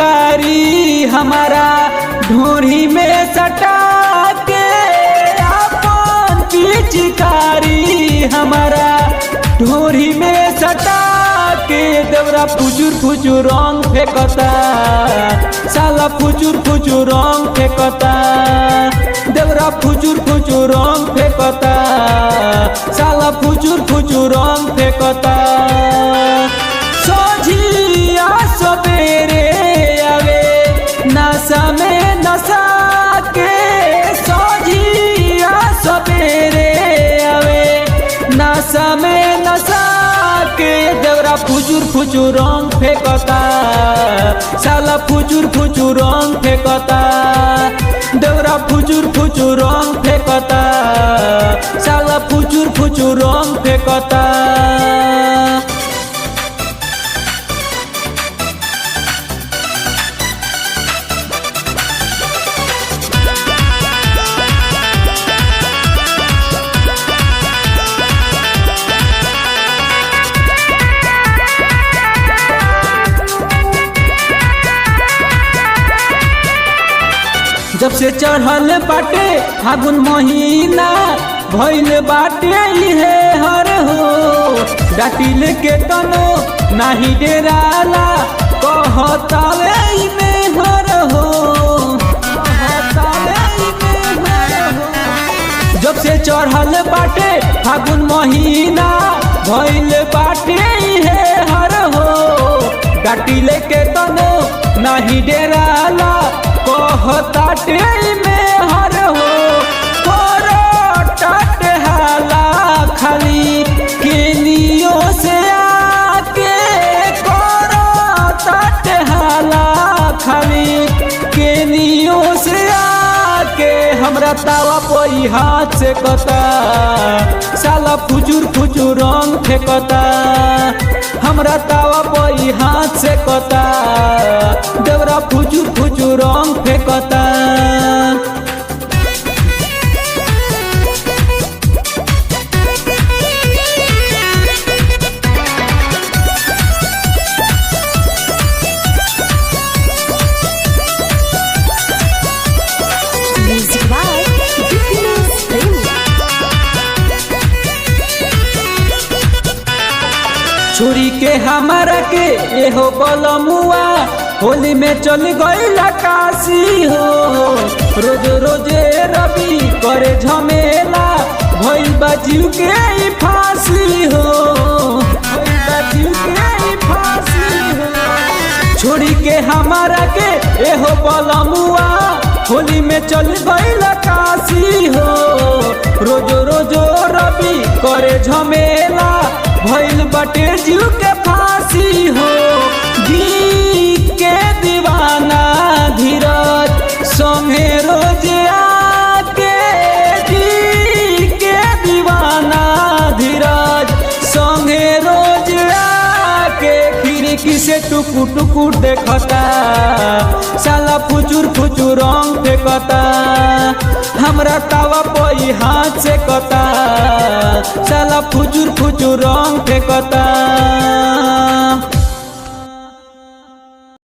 पिचकारी हमारा ढोरी में सटा के, अपन पिचकारी हमारा ढोरी में सटा के देवरा फुचुर फुचुर रंग फेंकता, साला फुचुर फुचुर रंग फेंकता, देवरा फुचुर फुचुर रंग फेंकता, साला फुचुर फुचुर रंग फेंकता। सोझिया सवेरे आवे नशा में नशा के, सोझिया सवेरे आवे नशा में नशा के देवरा फुचुर फुचुर रंग फेंकता, साला फुचुर फुचुर रंग फेंकता, देवरा फुचुर फुचुर रंग फेंकता, साला फुचुर फुचुर रंग फेंकता। जब से चढ़ल बाटे फागुन महीना भइल बाटे इहे हर हो, डाटिल के तनो नाही डेराला कहतावे इमे हर हो, कहतावे इमे हर हो। जब से चढ़ल बाटे फागुन महीना भइल बाटे इहे हर हो, डाटिल के तनो नाही डेराला कहताटे में हर हो, करटाट हाला खाली केनियो से आके, करटाट हाला खाली केनियो से आके हमरा तावा पई हाथ से कता, साला फुचुर फुचुर रंग फेंकता, हमरा तावा पई हाथ से कता, देवरा फुचुर फुचुर रंग फेंकता। छोरी के हमारा के एहो बलमुआ होली में चल गईला काशी हो, रोज रोजे रवि करे झमेला भइल बा जीव के ई फांसी हो, भइल बा जीव के ई फांसी हो। छोरी के हमारा के एहो बलमुआ होली में चल गईला काशी हो, रोज रोज रवि करे झमेला भइल बाटे जीव के फांसी हो। दी के दीवाना धीरज संगे रोज आके, दी के दीवाना धीरज संगे रोज आके खिड़की से टुकु टुकु देखता, साला फुचुर फुचुर रंग फेंकता, हमरा तावा पई हाथ से कता, साला फुचुर फुचुर रंग फेंकता।